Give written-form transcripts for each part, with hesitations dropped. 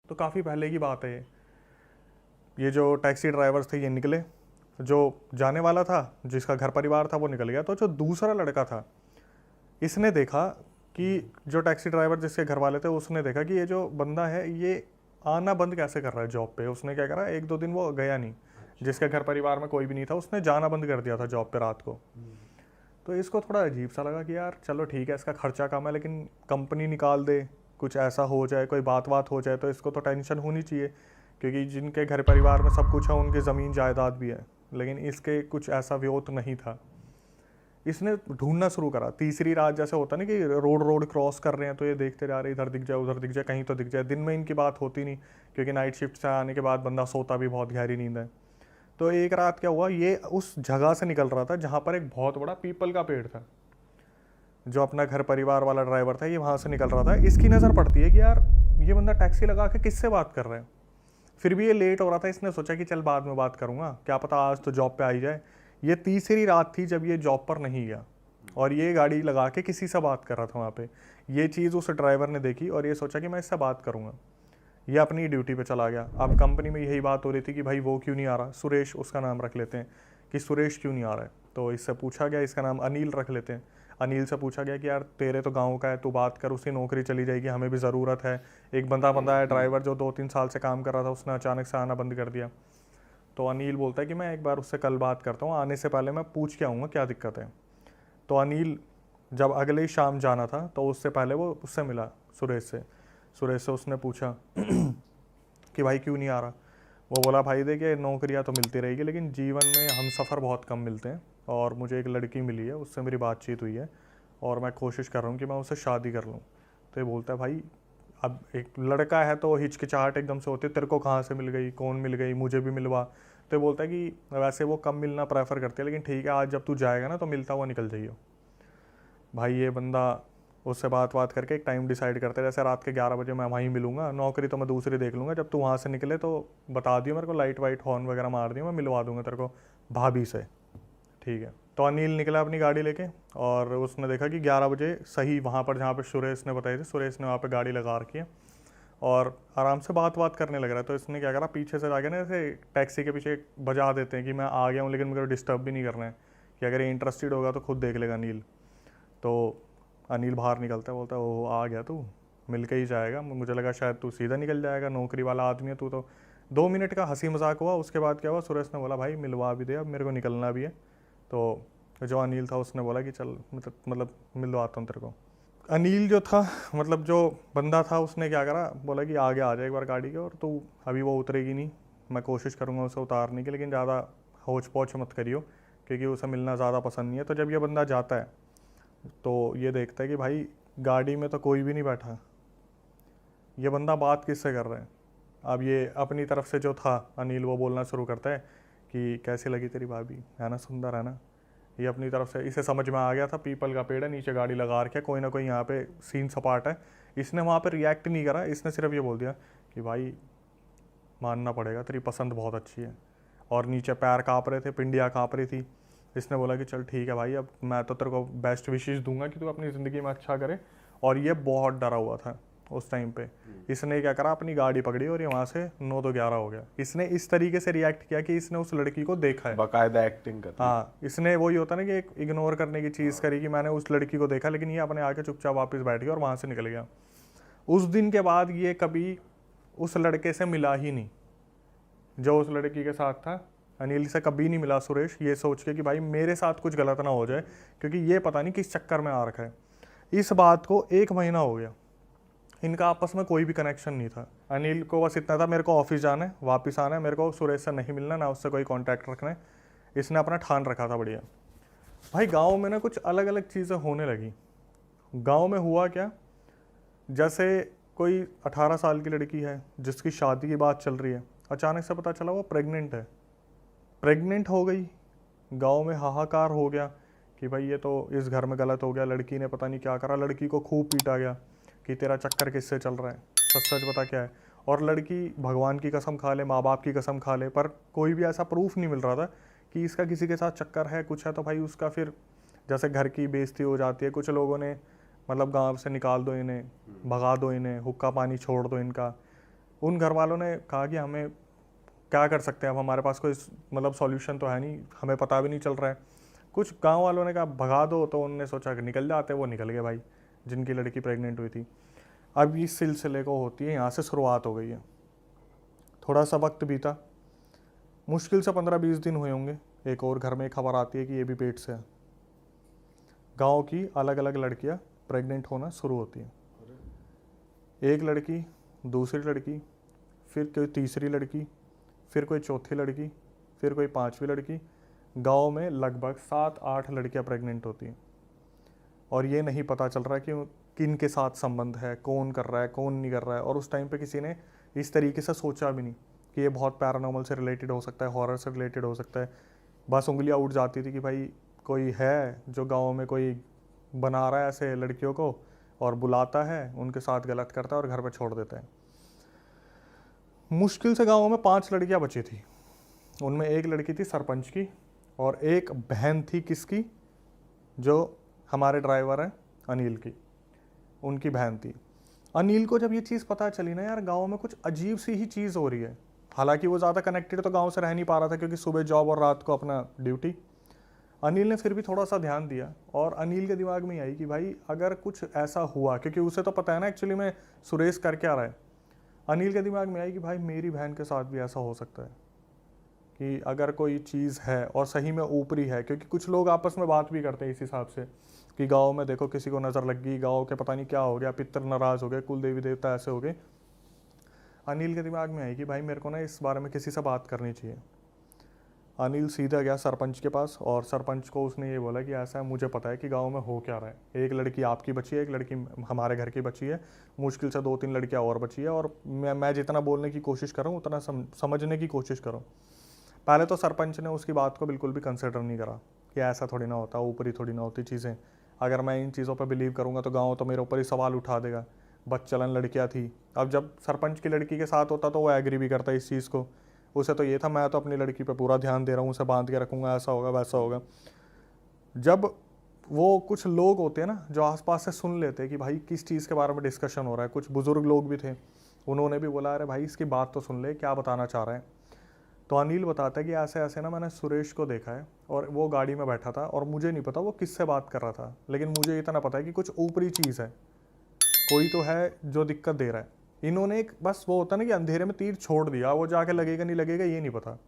तो काफ़ी पहले की बात है ये जो टैक्सी ड्राइवर्स थे ये निकले, जो जाने वाला था जिसका घर परिवार था वो निकल गया, तो जो दूसरा लड़का था इसने देखा कि जो टैक्सी ड्राइवर जिसके घर वाले थे उसने देखा कि ये जो बंदा है ये आना बंद कैसे कर रहा है जॉब पे। उसने क्या करा, एक दो दिन वो गया नहीं, जिसके घर परिवार में कोई भी नहीं था उसने जाना बंद कर दिया था जॉब पे रात को। तो इसको थोड़ा अजीब सा लगा कि यार चलो ठीक है इसका खर्चा कम है, लेकिन कंपनी निकाल दे, कुछ ऐसा हो जाए, कोई बात हो जाए तो इसको तो टेंशन होनी चाहिए, क्योंकि जिनके घर परिवार में सब कुछ है उनकी ज़मीन जायदाद भी है, लेकिन इसके कुछ ऐसा व्योत नहीं था। इसने ढूंढना शुरू करा। तीसरी रात जैसे होता ना कि रोड क्रॉस कर रहे हैं तो ये देखते जा रहे, इधर दिख जाए उधर दिख जाए, कहीं तो दिख जाए। दिन में इनकी बात होती नहीं, क्योंकि नाइट शिफ्ट से आने के बाद बंदा सोता भी बहुत गहरी नींद है। तो एक रात क्या हुआ, ये उस जगह से निकल रहा था जहाँ पर एक बहुत बड़ा पीपल का पेड़ था। जो अपना घर परिवार वाला ड्राइवर था ये वहाँ से निकल रहा था। इसकी नज़र पड़ती है कि यार ये बंदा टैक्सी लगा के किससे बात कर रहा है। फिर भी ये लेट हो रहा था, इसने सोचा कि चल बाद में बात करूँगा, क्या पता आज तो जॉब पे आ ही जाए। ये तीसरी रात थी जब ये जॉब पर नहीं गया और ये गाड़ी लगा के किसी से बात कर रहा था वहाँ पे। ये चीज़ उस ड्राइवर ने देखी और ये सोचा कि मैं इससे बात करूँगा। ये अपनी ड्यूटी पे चला गया। अब कंपनी में यही बात हो रही थी कि भाई वो क्यों नहीं आ रहा, सुरेश उसका नाम रख लेते हैं कि सुरेश क्यों नहीं आ रहा है। तो इससे पूछा गया, इसका नाम अनिल रख लेते हैं, अनिल से पूछा गया कि यार तेरे तो गांव का है, तू बात कर, उसकी नौकरी चली जाएगी, हमें भी ज़रूरत है। एक बंदा है ड्राइवर जो 2-3 साल से काम कर रहा था, उसने अचानक से आना बंद कर दिया। तो अनिल बोलता है कि मैं एक बार उससे कल बात करता हूँ, आने से पहले मैं पूछ के आऊँगा क्या दिक्कत है। तो अनिल जब अगले ही शाम जाना था तो उससे पहले वो उससे मिला सुरेश से उसने पूछा कि भाई क्यों नहीं आ रहा। वो बोला भाई देखिए नौकरियां तो मिलती रहेगी, लेकिन जीवन में हम सफ़र बहुत कम मिलते हैं, और मुझे एक लड़की मिली है, उससे मेरी बातचीत हुई है और मैं कोशिश कर रहा हूँ कि मैं उससे शादी कर लूँ। तो ये बोलता है भाई अब एक लड़का है तो हिचकिचाहट एकदम से होती है, तेरे को कहाँ से मिल गई, कौन मिल गई, मुझे भी मिलवा। तो ये बोलता है कि वैसे वो कम मिलना प्रेफर करते हैं, लेकिन ठीक है आज जब तू जाएगा ना तो मिलता हुआ निकल जाइयो। भाई ये बंदा उससे बात करके एक टाइम डिसाइड करते हैं, जैसे रात के 11 बजे मैं वहीं मिलूंगा, नौकरी तो मैं दूसरी देख लूँगा, जब तू वहाँ से निकले तो बता दियो मेरे को, लाइट वाइट हॉर्न वगैरह मार दियो, मैं मिलवा दूंगा तेरे को भाभी से। ठीक है। तो अनिल निकला अपनी गाड़ी लेके और उसने देखा कि 11 बजे सही वहाँ पर जहाँ पर सुरेश ने बताई थी, सुरेश ने वहाँ पर गाड़ी लगा रखी है और आराम से बात करने लग रहा है। तो इसने क्या करा, पीछे से जाके ना ऐसे टैक्सी के पीछे बजा देते हैं कि मैं आ गया हूँ, लेकिन मुझे डिस्टर्ब भी नहीं करना है, कि अगर ये इंटरेस्टेड होगा तो खुद देख लेगा अनिल। तो अनिल बाहर निकलता है, बोलता है ओ आ गया तू, मिल के ही जाएगा, मुझे लगा शायद तू सीधा निकल जाएगा, नौकरी वाला आदमी है तू तो। 2 मिनट का हंसी मजाक हुआ, उसके बाद क्या हुआ, सुरेश ने बोला भाई मिलवा भी दे, अब मेरे को निकलना भी है। तो जो अनिल था उसने बोला कि चल मतलब मिलवाता हूँ तेरे को। अनिल जो था मतलब जो बंदा था उसने क्या करा, बोला कि आगे आ जाए एक बार गाड़ी के, और तू अभी वो उतरेगी नहीं, मैं कोशिश करूँगा उसे उतारने की, लेकिन ज़्यादा होच पोच मत करियो, क्योंकि उसे मिलना ज़्यादा पसंद नहीं है। तो जब ये बंदा जाता है तो ये देखता है कि भाई गाड़ी में तो कोई भी नहीं बैठा, ये बंदा बात किससे कर रहा है। अब ये अपनी तरफ से जो था अनिल वो बोलना शुरू करता है कि कैसी लगी तेरी भाभी, है ना, सुंदर है ना। ये अपनी तरफ से, इसे समझ में आ गया था पीपल का पेड़ है, नीचे गाड़ी लगा रखे, कोई ना कोई यहाँ पे सीन सपाट है। इसने वहाँ पे रिएक्ट नहीं करा, इसने सिर्फ ये बोल दिया कि भाई मानना पड़ेगा तेरी पसंद बहुत अच्छी है, और नीचे पैर काँप रहे थे, पिंडियाँ काँप रही थी। इसने बोला कि चल ठीक है भाई, अब मैं तो तेरे को बेस्ट विशेष दूंगा कि तू अपनी ज़िंदगी में अच्छा करे। और ये बहुत डरा हुआ था उस टाइम पे। इसने क्या करा, अपनी गाड़ी पकड़ी और ये वहाँ से 9 तो 11 हो गया। इसने इस तरीके से रिएक्ट किया कि इसने उस लड़की को देखा है, बाकायदा एक्टिंग कर। हाँ, इसने वही होता ना कि एक इग्नोर करने की चीज़ करी कि मैंने उस लड़की को देखा, लेकिन ये अपने आके चुपचाप वापस बैठ गया और वहाँ से निकल गया। उस दिन के बाद ये कभी उस लड़के से मिला ही नहीं जो उस लड़की के साथ था। अनिल से कभी नहीं मिला सुरेश, ये सोच के कि भाई मेरे साथ कुछ गलत ना हो जाए, क्योंकि ये पता नहीं किस चक्कर में आ रखा है। इस बात को 1 महीना हो गया, इनका आपस में कोई भी कनेक्शन नहीं था। अनिल को बस इतना था मेरे को ऑफिस जाना है, वापस आना है, मेरे को सुरेश से नहीं मिलना, ना उससे कोई कॉन्टैक्ट रखना है। इसने अपना ठान रखा था बढ़िया। भाई गाँव में ना कुछ अलग अलग चीज़ें होने लगी। गाँव में हुआ क्या, जैसे कोई 18 साल की लड़की है जिसकी शादी की बात चल रही है, अचानक से पता चला वो प्रेग्नेंट है, प्रेग्नेंट हो गई। गांव में हाहाकार हो गया कि भाई ये तो इस घर में गलत हो गया, लड़की ने पता नहीं क्या करा, लड़की को खूब पीटा गया कि तेरा चक्कर किससे चल रहा है, सच सच बता क्या है। और लड़की भगवान की कसम खा ले, माँ बाप की कसम खा ले, पर कोई भी ऐसा प्रूफ नहीं मिल रहा था कि इसका किसी के साथ चक्कर है, कुछ है। तो भाई उसका फिर जैसे घर की बेइज्जती हो जाती है, कुछ लोगों ने मतलब गांव से निकाल दो इन्हें, भगा दो इन्हें, हुक्का पानी छोड़ दो इनका, उन घर वालों ने कहा कि हमें क्या कर सकते हैं, अब हमारे पास कोई मतलब सॉल्यूशन तो है नहीं, हमें पता भी नहीं चल रहा है। कुछ गांव वालों ने कहा भगा दो, तो उन्होंने सोचा कि निकल जाते, वो निकल गए भाई, जिनकी लड़की प्रेग्नेंट हुई थी। अब इस सिलसिले को होती है, यहाँ से शुरुआत हो गई है। थोड़ा सा वक्त बीता, मुश्किल से 15-20 दिन हुए होंगे, एक और घर में खबर आती है कि ये भी पेट से है। गांव की अलग अलग लड़कियां प्रेग्नेंट होना शुरू होती हैं। एक लड़की, दूसरी लड़की, फिर कोई तीसरी लड़की, फिर कोई चौथी लड़की, फिर कोई पांचवी लड़की। गांव में लगभग 7-8 लड़कियां प्रेग्नेंट होती हैं और ये नहीं पता चल रहा कि किन के साथ संबंध है, कौन कर रहा है, कौन नहीं कर रहा है। और उस टाइम पे किसी ने इस तरीके से सोचा भी नहीं कि ये बहुत पैरानॉर्मल से रिलेटेड हो सकता है, हॉरर से रिलेटेड हो सकता है। बस उंगलियां उठ जाती थी कि भाई कोई है जो गाँव में कोई बना रहा है ऐसे लड़कियों को और बुलाता है, उनके साथ गलत करता है और घर पर छोड़ देता है। मुश्किल से गाँव में 5 लड़कियां बची थी। उनमें एक लड़की थी सरपंच की और एक बहन थी किसकी, जो हमारे ड्राइवर हैं अनिल की, उनकी बहन थी। अनिल को जब ये चीज़ पता चली ना यार, गांव में कुछ अजीब सी ही चीज़ हो रही है। हालांकि वो ज़्यादा कनेक्टेड तो गांव से रह नहीं पा रहा था क्योंकि सुबह जॉब और रात को अपना ड्यूटी। अनिल ने फिर भी थोड़ा सा ध्यान दिया और अनिल के दिमाग में आई कि भाई अगर कुछ ऐसा हुआ, क्योंकि उसे तो पता है ना एक्चुअली में सुरेश कर क्या रहा है। अनिल के दिमाग में आई कि भाई मेरी बहन के साथ भी ऐसा हो सकता है कि अगर कोई चीज़ है और सही में ऊपरी है, क्योंकि कुछ लोग आपस में बात भी करते हैं इस हिसाब से कि गांव में देखो किसी को नज़र लग गई, गांव के पता नहीं क्या हो गया, पितर नाराज़ हो गए, कुल देवी देवता ऐसे हो गए। अनिल के दिमाग में आई कि भाई मेरे को ना इस बारे में किसी से बात करनी चाहिए। अनिल सीधा गया सरपंच के पास और सरपंच को उसने ये बोला कि ऐसा है, मुझे पता है कि गांव में हो क्या रहा है। एक लड़की आपकी बची है, एक लड़की हमारे घर की बची है, मुश्किल से 2-3 लड़कियां और बची है, और मैं जितना बोलने की कोशिश करूँ उतना समझने की कोशिश करूँ। पहले तो सरपंच ने उसकी बात को बिल्कुल भी कंसिडर नहीं करा कि ऐसा थोड़ी ना होता, ऊपरी थोड़ी ना होती चीज़ें। अगर मैं इन चीज़ों पर बिलीव करूँगा तो गाँव तो मेरे ऊपर ही सवाल उठा देगा, बच्चलन लड़कियाँ थी। अब जब सरपंच की लड़की के साथ होता तो वो एग्री भी करता इस चीज़ को। उसे तो ये था मैं तो अपनी लड़की पे पूरा ध्यान दे रहा हूँ, उसे बांध के रखूँगा, ऐसा होगा वैसा होगा। जब वो कुछ लोग होते हैं ना जो आसपास से सुन लेते हैं कि भाई किस चीज़ के बारे में डिस्कशन हो रहा है, कुछ बुजुर्ग लोग भी थे, उन्होंने भी बोला अरे भाई इसकी बात तो सुन ले, क्या बताना चाह रहा है। तो अनिल बताता है कि ऐसे ऐसे ना मैंने सुरेश को देखा है और वो गाड़ी में बैठा था और मुझे नहीं पता वो किससे बात कर रहा था, लेकिन मुझे इतना पता है कि कुछ ऊपरी चीज़ है, कोई तो है जो दिक्कत दे रहा है। इन्होंने एक बस वो होता ना कि अंधेरे में तीर छोड़ दिया, वो जाके लगेगा नहीं लगेगा ये नहीं पता।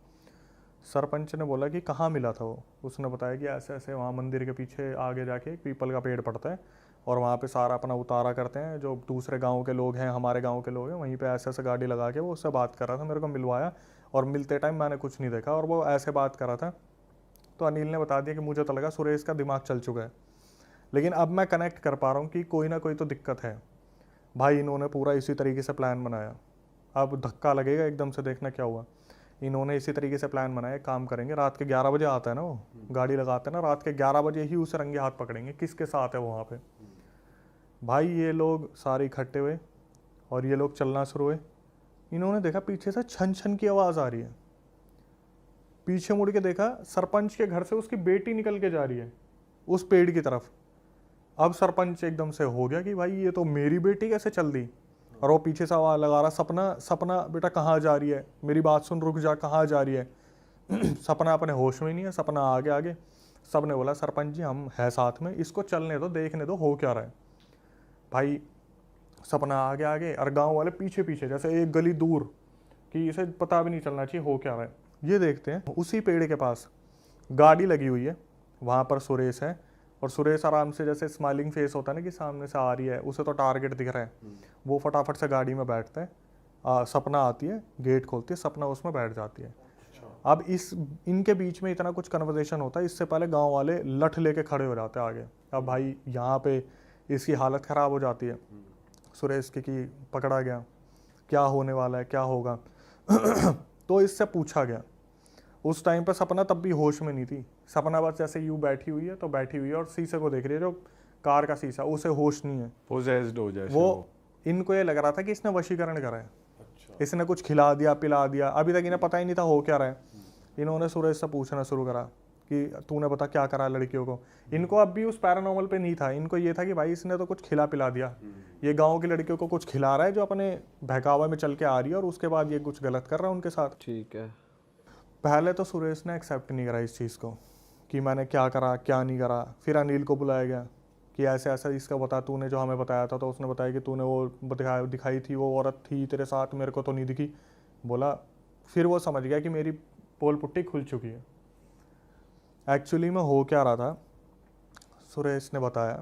सरपंच ने बोला कि कहाँ मिला था वो, उसने बताया कि ऐसे ऐसे वहाँ मंदिर के पीछे आगे जाके एक पीपल का पेड़ पड़ता है और वहाँ पे सारा अपना उतारा करते हैं, जो दूसरे गांव के लोग हैं, हमारे गांव के लोग हैं, वहीं पे ऐसे ऐसे गाड़ी लगा के वो उससे बात कर रहा था, मेरे को मिलवाया और मिलते टाइम मैंने कुछ नहीं देखा और वो ऐसे बात कर रहा था। तो अनिल ने बता दिया कि मुझे तो लगा सुरेश का दिमाग चल चुका है, लेकिन अब मैं कनेक्ट कर पा रहा हूँ कि कोई ना कोई तो दिक्कत है। भाई इन्होंने पूरा इसी तरीके से प्लान बनाया, अब धक्का लगेगा एकदम से, देखना क्या हुआ। इन्होंने इसी तरीके से प्लान बनाया, काम करेंगे रात के 11 बजे आता है ना वो, गाड़ी लगाते हैं ना, रात के 11 बजे ही उसे रंगे हाथ पकड़ेंगे किसके साथ है वो वहाँ पे। भाई ये लोग सारे इकट्ठे हुए और ये लोग चलना शुरू हुए। इन्होंने देखा पीछे से छन छन की आवाज़ आ रही है, पीछे मुड़ के देखा सरपंच के घर से उसकी बेटी निकल के जा रही है उस पेड़ की तरफ। अब सरपंच एकदम से हो गया कि भाई ये तो मेरी बेटी कैसे चल दी, और वो पीछे से आवाज़ लगा रहा सपना सपना बेटा कहाँ जा रही है, मेरी बात सुन, रुक जा, कहाँ जा रही है। सपना अपने होश में नहीं है, सपना आगे आगे। सब ने बोला सरपंच जी हम है साथ में, इसको चलने दो, देखने दो हो क्या रहा है। भाई सपना आगे आगे और गांव वाले पीछे पीछे, जैसे एक गली दूर कि इसे पता भी नहीं चलना चाहिए हो क्या रहा है। ये देखते हैं उसी पेड़ के पास गाड़ी लगी हुई है, वहाँ पर सुरेश है और सुरेश आराम से जैसे स्माइलिंग फेस होता है ना कि सामने से आ रही है, उसे तो टारगेट दिख रहा है, वो फटाफट से गाड़ी में बैठता है। सपना आती है, गेट खोलती है, सपना उसमें बैठ जाती है। अब इनके बीच में इतना कुछ कन्वर्सेशन होता है, इससे पहले गांव वाले लठ लेके खड़े हो जाते हैं आगे। अब भाई यहाँ पे इसकी हालत ख़राब हो जाती है सुरेश की कि पकड़ा गया, क्या होने वाला है, क्या होगा। तो इससे पूछा गया। उस टाइम पर सपना तब भी होश में नहीं थी, सपना बस जैसे यूँ बैठी हुई है तो बैठी हुई है और शीशे को देख रही है, जो कार का शीशा, उसे होश नहीं है, पोजेस्ड हो जाए वो। इनको ये लग रहा था कि इसने वशीकरण करा है, इसने कुछ खिला दिया पिला दिया, अभी तक इन्हें पता ही नहीं था हो क्या रहा है। इन्होंने सुरेश से पूछना शुरू करा कि तूने बता क्या करा लड़कियों को। इनको अब भी उस पैरानॉर्मल पे नहीं था, इनको ये था कि भाई इसने तो कुछ खिला पिला दिया, ये गांव की लड़कियों को कुछ खिला रहा है जो अपने बहकावा में चल के आ रही है और उसके बाद ये कुछ गलत कर रहा है उनके साथ। ठीक है। पहले तो सुरेश ने एक्सेप्ट नहीं करा इस चीज़ को कि मैंने क्या करा क्या नहीं करा। फिर अनिल को बुलाया गया कि ऐसे ऐसा इसका बता, तूने जो हमें बताया था। तो उसने बताया कि तूने वो दिखाई थी, वो औरत थी तेरे साथ, मेरे को तो नहीं दिखी। बोला, फिर वो समझ गया कि मेरी पोल पुट्टी खुल चुकी है। एक्चुअली में हो क्या रहा था, सुरेश ने बताया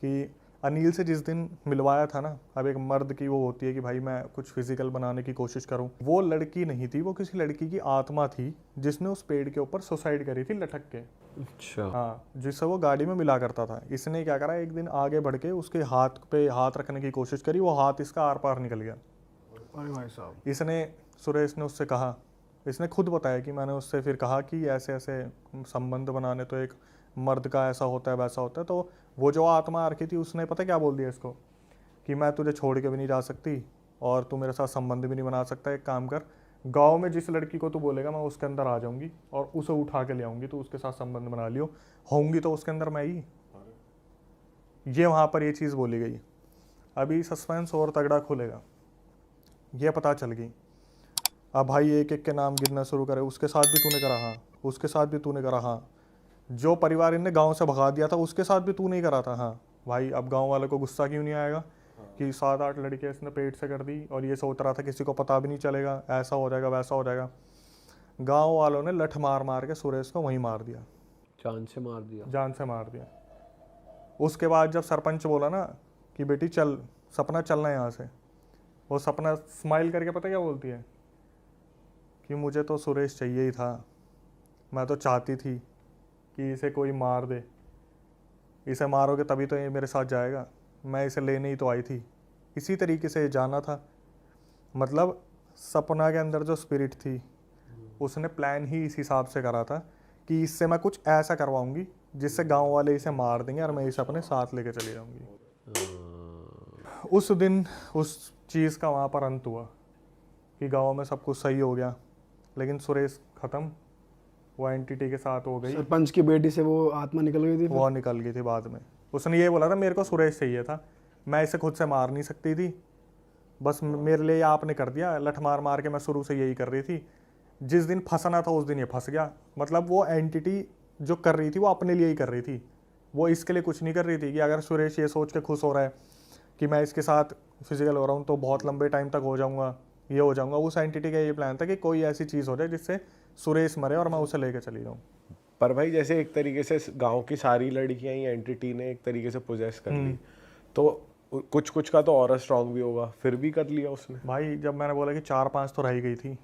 कि अनिल से जिस दिन मिलवाया था ना, अब एक मर्द की वो होती है कि भाई मैं कुछ फिजिकल बनाने की कोशिश करूं, वो लड़की नहीं थी, वो किसी लड़की की आत्मा थी जिसने उस पेड़ के ऊपर सुसाइड करी थी लटक के। अच्छा। हाँ, जिससे वो गाड़ी में मिला करता था। इसने क्या करा, एक दिन आगे बढ़ के उसके हाथ पे हाथ रखने की कोशिश करी, वो हाथ इसका आर पार निकल गया। अरे भाई साहब। इसने सुरेश ने उससे कहा, इसने खुद बताया कि मैंने उससे फिर कहा कि ऐसे ऐसे संबंध बनाने तो एक मर्द का ऐसा होता है वैसा होता है। तो वो जो आत्मा आ रखी थी उसने पता क्या बोल दिया इसको कि मैं तुझे छोड़ के भी नहीं जा सकती और तू मेरे साथ संबंध भी नहीं बना सकता। एक काम कर, गांव में जिस लड़की को तू बोलेगा मैं उसके अंदर आ जाऊंगी और उसे उठा के ले आऊंगी, तो उसके साथ संबंध बना लियो, होंगी तो उसके अंदर मैं ही। ये वहाँ पर ये चीज़ बोली गई। अभी सस्पेंस और तगड़ा खुलेगा। ये पता चल गई, अब भाई एक एक के नाम गिनना शुरू करे, उसके साथ भी तूने करा, हाँ उसके साथ भी तूने करा, हाँ जो परिवार इनने गांव से भगा दिया था उसके साथ भी तू नहीं करा था, हाँ भाई। अब गांव वालों को गुस्सा क्यों नहीं आएगा कि 7-8 लड़कियां इसने पेट से कर दी और ये सोच रहा था किसी को पता भी नहीं चलेगा, ऐसा हो जाएगा वैसा हो जाएगा। गांव वालों ने लठ मार मार के सुरेश को वहीं मार दिया, जान से मार दिया। जान से मार दिया। उसके बाद जब सरपंच बोला ना कि बेटी चल, सपना चलना है यहाँ से, वो सपना स्माइल करके पता क्या बोलती है कि मुझे तो सुरेश चाहिए ही था, मैं तो चाहती थी कि इसे कोई मार दे, इसे मारोगे तभी तो ये मेरे साथ जाएगा, मैं इसे लेने ही तो आई थी, इसी तरीके से जाना था। मतलब सपना के अंदर जो स्पिरिट थी उसने प्लान ही इस हिसाब से करा था कि इससे मैं कुछ ऐसा करवाऊंगी जिससे गांव वाले इसे मार देंगे और मैं इसे अपने साथ लेके चली जाऊंगी। उस दिन उस चीज़ का वहाँ पर अंत हुआ कि गांव में सब कुछ सही हो गया, लेकिन सुरेश खत्म, वो एंटिटी के साथ हो गई। सरपंच की बेटी से वो आत्मा निकल गई थी। वो निकल गई थी बाद में। उसने ये बोला था मेरे को सुरेश चाहिए था, मैं इसे खुद से मार नहीं सकती थी, बस मेरे लिए आपने कर दिया, लठ मार मार के मैं शुरू से यही कर रही थी, जिस दिन फंसना था उस दिन ये फंस गया। मतलब वो एंटिटी जो कर रही थी वो अपने लिए ही कर रही थी, वो इसके लिए कुछ नहीं कर रही थी कि अगर सुरेश ये सोच के खुश हो रहा है कि मैं इसके साथ फिजिकल हो रहा हूँ तो बहुत लंबे टाइम तक हो जाऊँगा, ये हो जाऊँगा। उस एंटिटी का ये प्लान था कि कोई ऐसी चीज़ हो जाए जिससे सुरेश मरे और मैं उसे लेकर चली जाऊँ। पर भाई जैसे एक तरीके से गांव की सारी लड़कियां ही एंटिटी ने एक तरीके से पोजेस कर ली, तो कुछ कुछ का तो और स्ट्रांग भी होगा, फिर भी कर लिया उसने। भाई जब मैंने बोला कि 4-5 तो रह गई थी,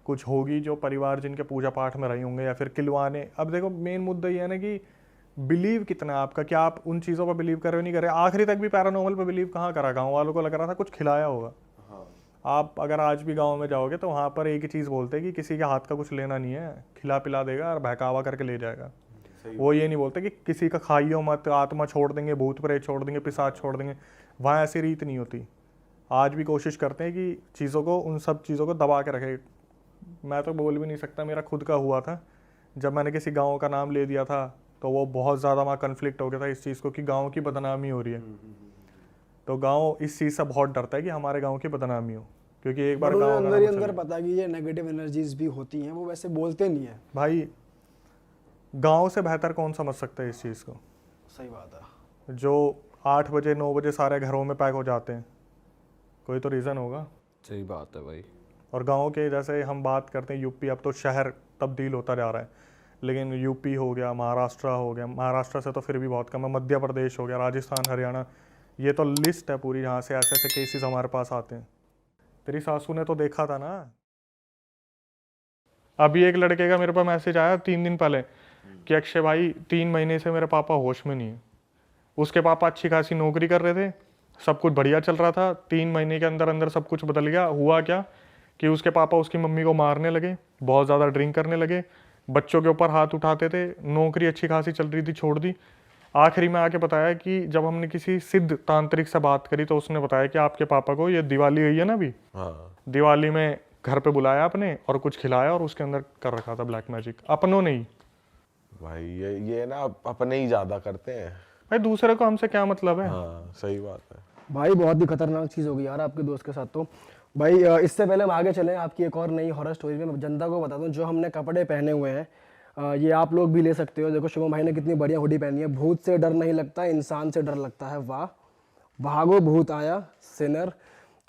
कुछ होगी जो परिवार जिनके पूजा पाठ में रही होंगे या फिर किलवाने। अब देखो मेन मुद्दा ये है ना कि बिलीव कितना है आपका, क्या आप उन चीज़ों पर बिलीव कर रहे हो नहीं कर रहे। आखिरी तक भी पैरानॉर्मल पर बिलीव कहाँ करा, गाँव वालों को लग रहा था कुछ खिलाया होगा। आप अगर आज भी गांव में जाओगे तो वहाँ पर एक ही चीज़ बोलते हैं कि किसी के हाथ का कुछ लेना नहीं है, खिला पिला देगा और बहकावा करके ले जाएगा। वो ये नहीं बोलते कि किसी का खाइयो मत, आत्मा छोड़ देंगे, भूत प्रेत छोड़ देंगे, पिशाच छोड़ देंगे। वहाँ ऐसी रीत नहीं होती। आज भी कोशिश करते हैं कि चीज़ों को, उन सब चीज़ों को दबा के रखे। मैं तो बोल भी नहीं सकता, मेरा खुद का हुआ था जब मैंने किसी गाँव का नाम ले दिया था, तो वो बहुत ज़्यादा वहाँ कन्फ्लिक्ट हो गया था इस चीज़ को कि गाँव की बदनामी हो रही है। तो गांव इस चीज़ से बहुत डरता है कि हमारे गांव की बदनामी हो, क्योंकि एक बार गांव अंदर ही अंदर पता कि ये नेगेटिव एनर्जीज भी होती हैं, वो वैसे बोलते नहीं है। भाई गांव से बेहतर कौन समझ सकता है इस चीज़ को। सही बात है। जो 8 बजे 9 बजे सारे घरों में पैक हो जाते हैं, कोई तो रीज़न होगा। सही बात है भाई। और गाँव के जैसे हम बात करते हैं यूपी, अब तो शहर तब्दील होता जा रहा है, लेकिन यूपी हो गया, महाराष्ट्र हो गया, महाराष्ट्र से तो फिर भी बहुत कम है, मध्य प्रदेश हो गया, राजस्थान, हरियाणा, ये तो लिस्ट है पूरी जहाँ से ऐसे ऐसे केसेस हमारे पास आते हैं। तेरी सासू ने तो देखा था ना। अभी एक लड़के का मेरे पास मैसेज आया 3 दिन पहले कि अक्षय भाई 3 महीने से मेरे पापा होश में नहीं है। उसके पापा अच्छी खासी नौकरी कर रहे थे, सब कुछ बढ़िया चल रहा था, 3 महीने के अंदर अंदर सब कुछ बदल गया। हुआ क्या कि उसके पापा उसकी मम्मी को मारने लगे, बहुत ज़्यादा ड्रिंक करने लगे, बच्चों के ऊपर हाथ उठाते थे, नौकरी अच्छी खासी चल रही थी छोड़ दी। आखिरी में आके बताया कि जब हमने किसी सिद्ध तांत्रिक से बात करी तो उसने बताया कि आपके पापा को ये दिवाली गई है ना अभी, दिवाली में घर पे बुलाया अपने और कुछ खिलाया और उसके अंदर कर रखा था ब्लैक मैजिक, अपनों ने ही। भाई ये ना अपने ही ज्यादा करते हैं। भाई दूसरे को हमसे क्या मतलब है। हाँ सही बात है। भाई बहुत ही खतरनाक चीज़ होगी यार आपके दोस्त के साथ तो। भाई इससे पहले हम आगे चलें आपकी एक और नई हॉरर स्टोरी में, जनता को बता दूं जो हमने कपड़े पहने हुए हैं ये आप लोग भी ले सकते हो। देखो शुभम भाई ने कितनी बढ़िया हुडी पहनी है। भूत से डर नहीं लगता, इंसान से डर लगता है। वाह, भागो भूत आया सिनर।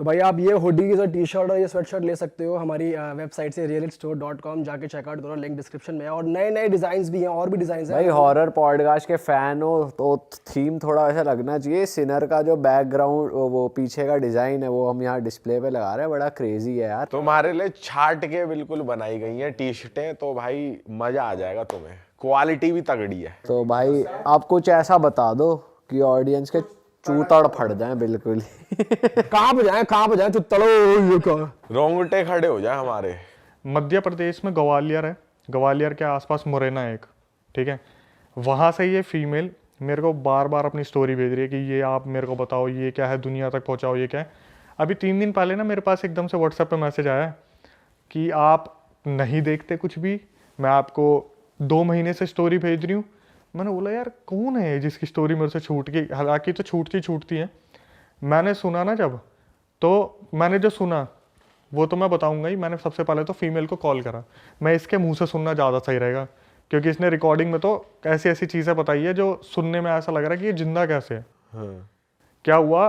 तो भाई आप ये हुडी की जो टी शर्ट और ये स्वेट शर्ट ले सकते हो हमारी वेबसाइट से realitstore.com, जाके चेकआउट करो, लिंक डिस्क्रिप्शन में है। और नए नए डिजाइन भी हैं, और भी डिजाइन हैं भाई हॉरर पॉडकास्ट के फैन हो तो थीम थोड़ा वैसा लगना चाहिए। सिनर का जो बैकग्राउंड वो पीछे का डिजाइन है वो हम यहाँ डिस्प्ले पे लगा रहे हैं, बड़ा क्रेजी है यार। तुम्हारे लिए छाट के बिल्कुल बनाई गई हैं टी शर्टें, तो भाई मजा आ जाएगा तुम्हें। क्वालिटी भी तगड़ी है। तो भाई आप कुछ ऐसा बता दो कि ऑडियंस के चूतड़ फट जाए बिल्कुल ही। कहाँ पे जाए तो तड़ो ये का। रोंगटे खड़े हो जाए हमारे। मध्य प्रदेश में ग्वालियर है, ग्वालियर के आसपास मुरैना है एक, ठीक है। वहाँ से ये फीमेल मेरे को बार बार अपनी स्टोरी भेज रही है कि ये आप मेरे को बताओ ये क्या है, दुनिया तक पहुँचाओ ये क्या है। अभी 3 दिन पहले ना मेरे पास एकदम से व्हाट्सएप पे मैसेज आया कि आप नहीं देखते कुछ भी, मैं आपको 2 महीने से स्टोरी भेज रही हूँ। मैंने बोला यार कौन है जिसकी स्टोरी मेरे से छूट गई, हालांकि तो छूटती है। मैंने सुना ना जब, तो मैंने जो सुना वो तो मैं बताऊंगा ही। मैंने सबसे पहले तो फीमेल को कॉल करा, मैं इसके मुंह से सुनना ज़्यादा सही रहेगा क्योंकि इसने रिकॉर्डिंग में तो ऐसी ऐसी चीज़ें बताई है जो सुनने में ऐसा लग रहा है कि ये जिंदा कैसे है। हाँ। क्या हुआ,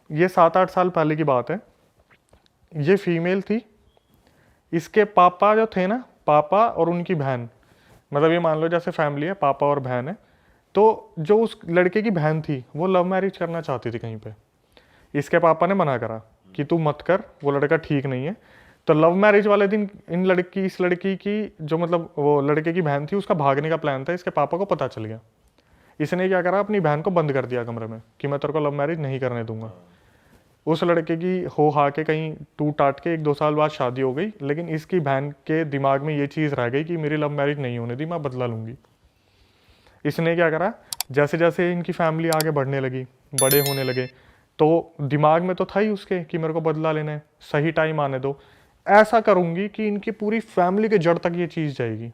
ये 7-8 साल पहले की बात है। ये फीमेल थी, इसके पापा जो थे ना, पापा और उनकी बहन, मतलब ये मान लो जैसे फैमिली है, पापा और बहन है। तो जो उस लड़के की बहन थी वो लव मैरिज करना चाहती थी कहीं पे। इसके पापा ने मना करा कि तू मत कर, वो लड़का ठीक नहीं है। तो लव मैरिज वाले दिन इस लड़की की जो मतलब वो लड़के की बहन थी उसका भागने का प्लान था। इसके पापा को पता चल गया। इसने क्या करा, अपनी बहन को बंद कर दिया कमरे में कि मैं तेरे को लव मैरिज नहीं करने दूंगा। उस लड़के की हो हा के कहीं टूट टाट के 1-2 साल बाद शादी हो गई, लेकिन इसकी बहन के दिमाग में ये चीज़ रह गई कि मेरी लव मैरिज नहीं होने दी, मैं बदला लूंगी। इसने क्या करा, जैसे जैसे इनकी फैमिली आगे बढ़ने लगी, बड़े होने लगे, तो दिमाग में तो था ही उसके कि मेरे को बदला लेना है, सही टाइम आने दो, ऐसा करूंगी कि इनकी पूरी फैमिली के जड़ तक ये चीज़ जाएगी।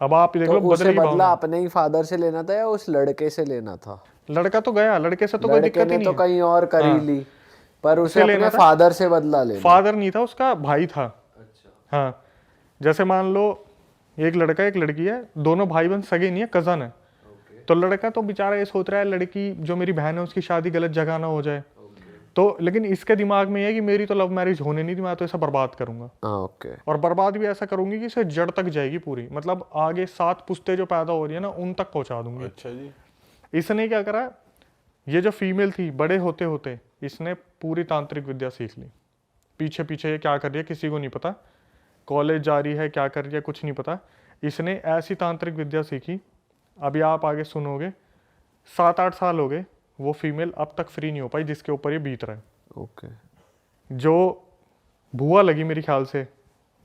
अब आप देख लो, तो उसे बदलेगी बदला भावना। अपने ही फादर से लेना था या उस लड़के से लेना था? लड़का तो गया, लड़के से तो कोई लड़के दिक्कत ही ने नहीं तो है। कहीं और कर ही हाँ। ली, पर उसे उसे लेना अपने था। फादर से बदला लेना। फादर नहीं था, उसका भाई था। हाँ, जैसे मान लो एक लड़का एक लड़की है, दोनों भाई बहन सगे नहीं है, कजन है। तो लड़का तो बेचारा ये सोच रहा है लड़की जो मेरी बहन है उसकी शादी गलत जगह ना हो जाए। तो लेकिन इसके दिमाग में ये है कि मेरी तो लव मैरिज होने नहीं थी, मैं तो इसे बर्बाद करूंगा। हाँ ओके। और बर्बाद भी ऐसा करूंगी कि इसे जड़ तक जाएगी पूरी, मतलब आगे 7 पुश्ते जो पैदा हो रही है ना उन तक पहुंचा दूंगी। अच्छा जी। इसने क्या करा, ये जो फीमेल थी, बड़े होते होते इसने पूरी तांत्रिक विद्या सीख ली। पीछे पीछे ये क्या कर रही है किसी को नहीं पता, कॉलेज जा रही है क्या कर रही है कुछ नहीं पता। इसने ऐसी तांत्रिक विद्या सीखी, अभी आप आगे सुनोगे, 7-8 साल हो गए, वो फीमेल अब तक फ्री नहीं हो पाई जिसके ऊपर ये बीत रहा है। ओके। जो बुआ लगी मेरे ख्याल से,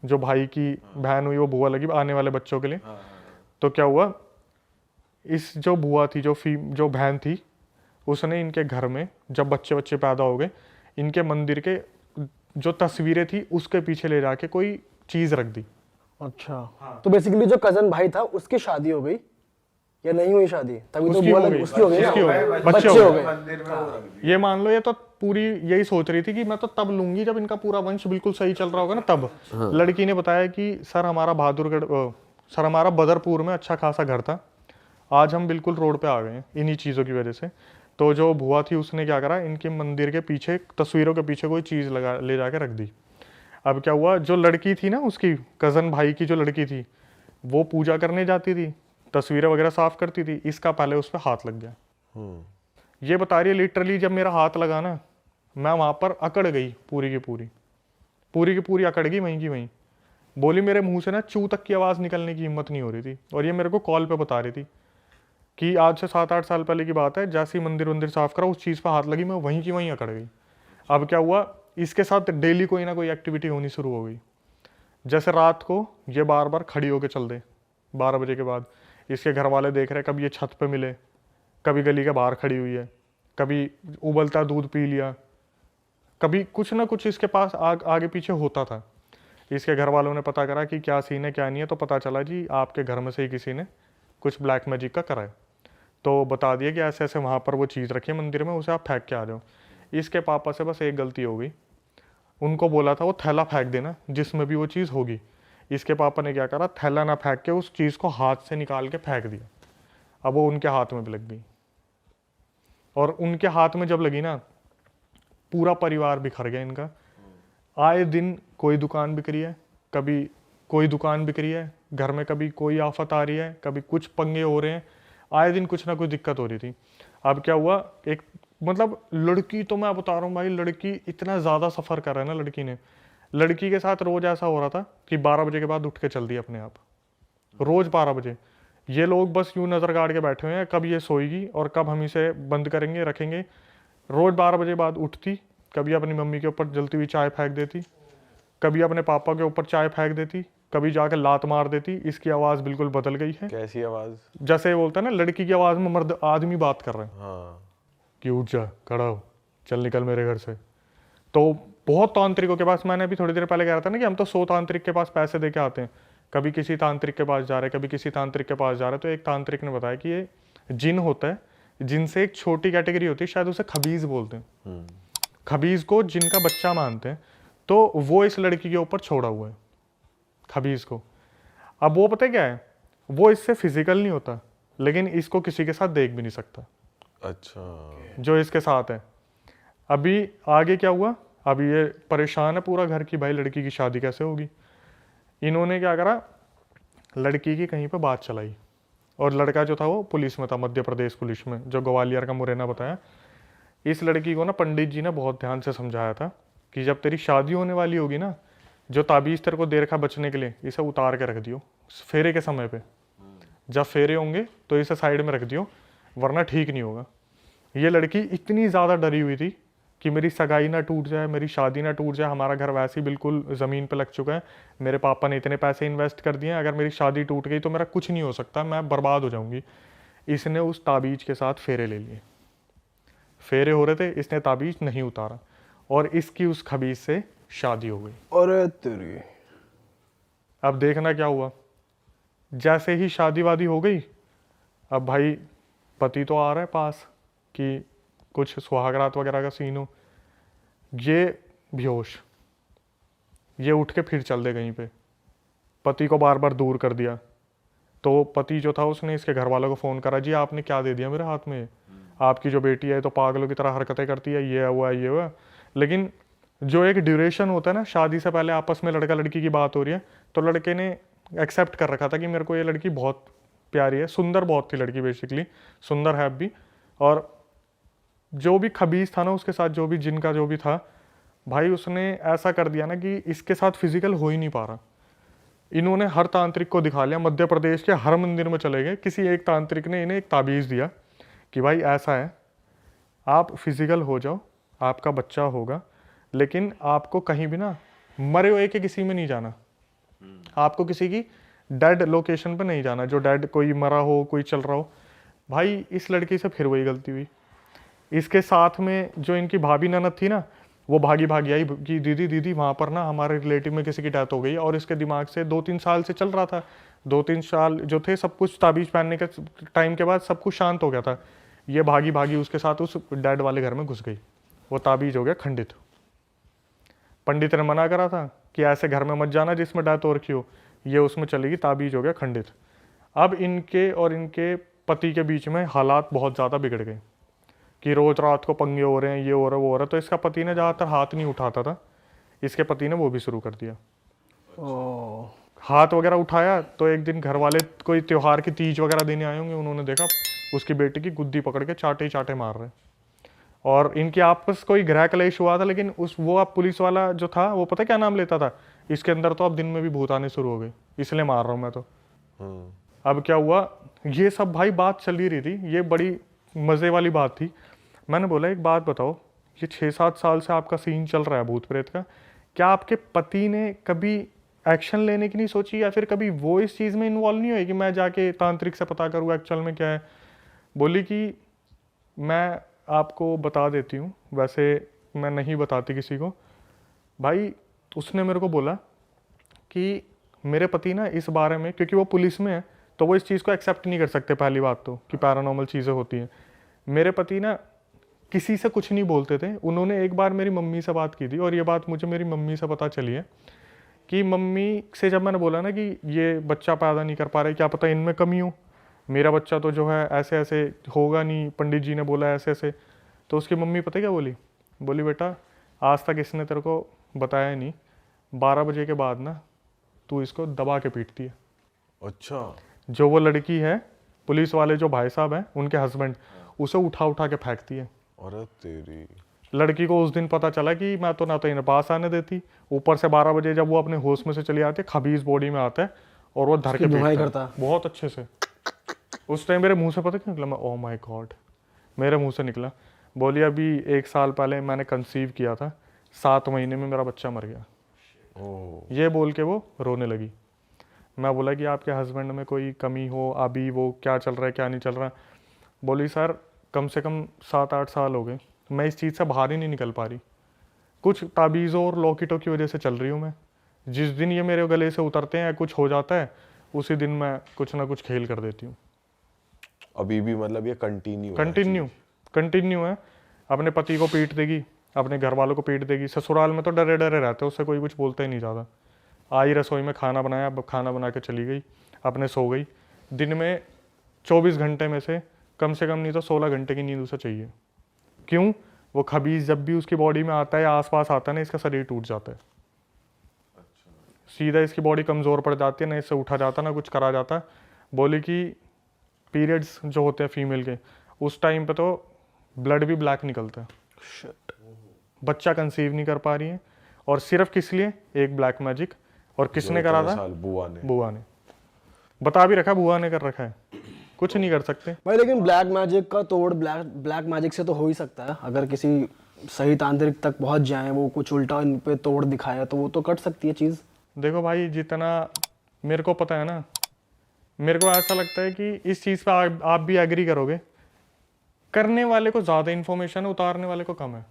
जो भाई की बहन हुई वो बुआ लगी आने वाले बच्चों के लिए। तो क्या हुआ, इस जो बुआ थी, जो बहन थी, उसने इनके घर में जब बच्चे पैदा हो गए, इनके मंदिर के जो तस्वीरें थी उसके पीछे ले जाके कोई चीज़ रख दी। अच्छा तो बेसिकली जो कजन भाई था उसकी शादी हो गई या नहीं हुई शादी? तभी तो उसकी बुआ हो लग गई, उसकी हो गई ना, उसकी हो गई, बच्चे हो गए। मंदिर में वो रख दी। ये मान लो ये तो पूरी यही सोच रही थी कि मैं तो तब लूंगी जब इनका पूरा वंश बिल्कुल सही चल रहा होगा ना तब। लड़की ने बताया कि सर हमारा बदरपुर में अच्छा खासा घर था, आज हम बिल्कुल रोड पे आ गए हैं इन्हीं चीज़ों की वजह से। तो जो बुआ थी उसने क्या करा, इनके मंदिर के पीछे तस्वीरों के पीछे कोई चीज़ ले जाके रख दी। अब क्या हुआ, जो लड़की थी ना उसकी कज़न भाई की जो लड़की थी वो पूजा करने जाती थी, तस्वीरें वगैरह साफ करती थी, इसका पहले उस पर हाथ लग गया। ये बता रही है लिटरली जब मेरा हाथ लगा ना मैं वहाँ पर अकड़ गई, पूरी की पूरी अकड़ गई वहीं की वहीं। बोली मेरे मुंह से ना चू तक की आवाज़ निकलने की हिम्मत नहीं हो रही थी। और ये मेरे को कॉल पे बता रही थी कि आज से 7-8 साल पहले की बात है, जैसे ही मंदिर साफ करा उस चीज़ पर हाथ लगी, मैं वहीं की वहीं अकड़ गई। अब क्या हुआ, इसके साथ डेली कोई ना कोई एक्टिविटी होनी शुरू हो गई। जैसे रात को ये बार बार खड़ी होकर चल दे 12 बजे के बाद, इसके घर वाले देख रहे कभी ये छत पे मिले, कभी गली के बाहर खड़ी हुई है, कभी उबलता दूध पी लिया, कभी कुछ ना कुछ इसके पास आगे पीछे होता था। इसके घर वालों ने पता करा कि क्या सीन है क्या नहीं है, तो पता चला जी आपके घर में से ही किसी ने कुछ ब्लैक मैजिक का करा है। तो बता दिया कि ऐसे ऐसे वहाँ पर वो चीज़ रखी है मंदिर में, उसे आप फेंक के आ जाओ। इसके पापा से बस एक गलती हो गई, उनको बोला था वो थैला फेंक देना जिसमें भी वो चीज़ होगी। इसके पापा ने क्या करा, थैला ना फेंक के उस चीज़ को हाथ से निकाल के फेंक दिया। अब वो उनके हाथ में भी लग गई, और उनके हाथ में जब लगी ना, पूरा परिवार बिखर गया इनका। आए दिन कोई दुकान बिक रही है, कभी कोई दुकान बिक रही है घर में, कभी कोई आफत आ रही है, कभी कुछ पंगे हो रहे हैं, आए दिन कुछ ना कुछ दिक्कत हो रही थी। अब क्या हुआ, एक मतलब लड़की तो मैं बता रहा हूँ भाई, लड़की इतना ज़्यादा सफ़र कर रहा है ना लड़की ने। लड़की के साथ रोज़ ऐसा हो रहा था कि 12 बजे के बाद उठ के चल दी अपने आप, रोज़ 12 बजे। ये लोग बस यूँ नज़र गाड़ के बैठे हुए हैं, कब ये सोएगी और कब हम इसे बंद करेंगे रखेंगे। रोज़ 12 बजे बाद उठती, कभी अपनी मम्मी के ऊपर जलती हुई चाय फेंक देती, कभी अपने पापा के ऊपर चाय फेंक देती, कभी जाकर लात मार देती। इसकी आवाज़ बिल्कुल बदल गई है। कैसी आवाज़? जैसे बोलता है ना लड़की की आवाज़ में मर्द आदमी बात कर रहे हैं हाँ, कि उठ जा, खड़ा हो, चल निकल मेरे घर से। तो बहुत तांत्रिकों के पास, मैंने अभी थोड़ी देर पहले कह रहा था ना कि हम तो 100 तांत्रिक के पास पैसे दे के आते हैं, कभी किसी तांत्रिक के पास जा रहे, कभी किसी तांत्रिक के पास जा रहे। तो एक तांत्रिक ने बताया कि ये जिन होता है, जिनसे एक छोटी कैटेगरी होती है, शायद उसे खबीज बोलते हैं, खबीज को जिनका बच्चा मानते हैं। तो वो इस लड़की के ऊपर छोड़ा हुआ है, खबीज को। अब वो पता है क्या है, वो इससे फिजिकल नहीं होता, लेकिन इसको किसी के साथ देख भी नहीं सकता अच्छा। जो इसके साथ है। अभी आगे क्या हुआ, अभी ये परेशान है पूरा घर की, भाई लड़की की शादी कैसे होगी। इन्होंने क्या करा, लड़की की कहीं पर बात चलाई, और लड़का जो था वो पुलिस में था, मध्य प्रदेश पुलिस में, जो ग्वालियर का मुरैना बताया। इस लड़की को ना पंडित जी ने बहुत ध्यान से समझाया था कि जब तेरी शादी होने वाली होगी ना, जो ताबीज़ तेरे को दे रखा बचने के लिए, इसे उतार के रख दियो फेरे के समय पे। जब फेरे होंगे तो इसे साइड में रख दियो, वरना ठीक नहीं होगा। ये लड़की इतनी ज़्यादा डरी हुई थी कि मेरी सगाई ना टूट जाए, मेरी शादी ना टूट जाए, हमारा घर वैसे ही बिल्कुल ज़मीन पे लग चुका है, मेरे पापा ने इतने पैसे इन्वेस्ट कर दिए हैं, अगर मेरी शादी टूट गई तो मेरा कुछ नहीं हो सकता, मैं बर्बाद हो जाऊंगी। इसने उस ताबीज़ के साथ फेरे ले लिए, फेरे हो रहे थे, इसने ताबीज़ नहीं उतारा, और इसकी उस खबीज से शादी हो गई। अरे तेरी, अब देखना क्या हुआ, जैसे ही शादी वादी हो गई, अब भाई पति तो आ रहा है पास कि कुछ सुहागरात वगैरह का सीन हो, ये बेहोश, ये उठ के फिर चल दे कहीं पे, पति को बार बार दूर कर दिया। तो पति जो था उसने इसके घर वालों को फ़ोन करा, जी आपने क्या दे दिया मेरे हाथ में, आपकी जो बेटी है तो पागलों की तरह हरकतें करती है, ये हुआ ये हुआ। लेकिन जो एक ड्यूरेशन होता है ना, शादी से पहले आपस में लड़का लड़की की बात हो रही है, तो लड़के ने एक्सेप्ट कर रखा था कि मेरे को ये लड़की बहुत प्यारी है, सुंदर बहुत थी लड़की, बेसिकली सुंदर है अब भी। और जो भी खबीज था ना उसके साथ, जो भी जिनका जो भी था भाई, उसने ऐसा कर दिया ना कि इसके साथ फिजिकल हो ही नहीं पा रहा। इन्होंने हर तांत्रिक को दिखा लिया, मध्य प्रदेश के हर मंदिर में चले गए, किसी एक तांत्रिक ने इन्हें एक ताबीज़ दिया कि भाई ऐसा है, आप फिजिकल हो जाओ, आपका बच्चा होगा, लेकिन आपको कहीं भी ना मरे हुए के किसी में नहीं जाना, आपको किसी की डेड लोकेशन पर नहीं जाना, जो डेड कोई मरा हो, कोई चल रहा हो। भाई इस लड़की से फिर वही गलती हुई। इसके साथ में जो इनकी भाभी ननद थी ना, वो भागी भागी आई कि दीदी दीदी वहाँ पर ना हमारे रिलेटिव में किसी की डेथ हो गई, और इसके दिमाग से 2-3 साल से चल रहा था, 2-3 साल जो थे सब कुछ ताबीज़ पहनने के टाइम के बाद सब कुछ शांत हो गया था। ये भागी भागी उसके साथ उस डेड वाले घर में घुस गई, वो ताबीज़ हो गया खंडित। पंडित ने मना करा था कि ऐसे घर में मत जाना जिसमें डेथ हो रखी हो, ये उसमें चलेगी, ताबीज़ हो गया खंडित। अब इनके और इनके पति के बीच में हालात बहुत ज़्यादा बिगड़ गए कि रोज़ रात को पंगे हो रहे हैं, ये हो रहा है वो हो रहा है। तो इसका पति ने ज़्यादातर हाथ नहीं उठाता था, इसके पति ने वो भी शुरू कर दिया। ओ, हाथ वगैरह उठाया तो एक दिन घर वाले कोई त्योहार की तीज वगैरह देने आए होंगे, उन्होंने देखा उसकी बेटी की गुद्दी पकड़ के चाटे ही चाटे मार रहे। और इनकी आपस कोई गृह कलेश हुआ था, लेकिन वो अब पुलिस वाला जो था वो पता क्या नाम लेता था, इसके अंदर तो अब दिन में भी भूत आने शुरू हो गए, इसलिए मार रहा हूँ मैं तो। अब क्या हुआ, ये सब भाई बात चल ही रही थी, ये बड़ी मज़े वाली बात थी। मैंने बोला एक बात बताओ, ये 6-7 साल से आपका सीन चल रहा है भूत प्रेत का, क्या आपके पति ने कभी एक्शन लेने की नहीं सोची, या फिर कभी वो इस चीज़ में इन्वॉल्व नहीं हुए कि मैं जाके तांत्रिक से पता करूँ एक्चुअल में क्या है। बोली कि मैं आपको बता देती हूँ, वैसे मैं नहीं बताती किसी को। भाई उसने मेरे को बोला कि मेरे पति ना इस बारे में, क्योंकि वो पुलिस में है तो वो इस चीज़ को एक्सेप्ट नहीं कर सकते पहली बात तो, कि पैरानॉर्मल चीज़ें होती हैं। मेरे पति ना किसी से कुछ नहीं बोलते थे। उन्होंने एक बार मेरी मम्मी से बात की थी, और ये बात मुझे मेरी मम्मी से पता चली है कि मम्मी से जब मैंने बोला ना कि ये बच्चा पैदा नहीं कर पा रहे, क्या पता इनमें कमी हो, मेरा बच्चा तो जो है ऐसे ऐसे होगा नहीं, पंडित जी ने बोला ऐसे ऐसे। तो उसकी मम्मी पता है क्या बोली? बोली बेटा आज तक इसने तेरे को बताया नहीं, 12 बजे के बाद ना तू इसको दबा के पीटती है। अच्छा। जो वो लड़की है, पुलिस वाले जो भाई साहब हैं उनके हस्बैंड, उसे उठा उठा के फेंकती है। अरे तेरी। लड़की को उस दिन पता चला कि मैं तो ना तो इन्हें पास आने देती, ऊपर से 12 बजे जब वो अपने होश में से चली आती है, खबीज बॉडी में आता है और वो धर के दुहाई पीटता करता है बहुत अच्छे से। उस टाइम मेरे मुंह से पता क्या निकला? मैं ओह माय गॉड, मेरे मुंह से निकला। बोली अभी 1 साल पहले मैंने कंसीव किया था, 7 महीने में मेरा बच्चा मर गया। ओह। ये बोल के वो रोने लगी। मैं बोला कि आपके हस्बैंड में कोई कमी हो, अभी वो क्या चल रहा है क्या नहीं चल रहा? बोली सर कम से कम 7-8 साल हो गए, मैं इस चीज़ से बाहर ही नहीं निकल पा रही। कुछ ताबीज़ों और लॉकेटों की वजह से चल रही हूँ मैं। जिस दिन ये मेरे गले से उतरते हैं या कुछ हो जाता है, उसी दिन मैं कुछ ना कुछ खेल कर देती हूँ। अभी भी मतलब ये कंटिन्यू है। अपने पति को पीट देगी, अपने घर वालों को पीट देगी। ससुराल में तो डरे डरे रहते, उससे कोई कुछ बोलता ही नहीं ज़्यादा। आई रसोई में खाना बनाया, खाना बना के चली गई, अपने सो गई। दिन में 24 घंटे में से कम नहीं तो 16 घंटे की नींद उसे चाहिए। क्यों? वो खबीज जब भी उसकी बॉडी में आता है या आसपास आता है ना, इसका शरीर टूट जाता है। सीधा इसकी बॉडी कमज़ोर पड़ जाती है, ना इससे उठा जाता ना कुछ करा जाता। बोली कि पीरियड्स जो होते हैं फीमेल के, उस टाइम पे तो ब्लड भी ब्लैक निकलता है। बच्चा कंसीव नहीं कर पा रही है, और सिर्फ किस लिए? एक ब्लैक मैजिक। और किसने करा था? बुआ ने बता भी रखा, बुआ ने कर रखा है, कुछ नहीं कर सकते भाई। लेकिन ब्लैक मैजिक का तोड़ ब्लैक मैजिक से तो हो ही सकता है। अगर किसी सही तांत्रिक तक पहुंच जाए, वो कुछ उल्टा इन पे तोड़ दिखाया, तो वो तो कट सकती है चीज़। देखो भाई, जितना मेरे को पता है ना, मेरे को ऐसा लगता है कि इस चीज़ पे आप भी एग्री करोगे, करने वाले को ज़्यादा इन्फॉर्मेशन है, उतारने वाले को कम है।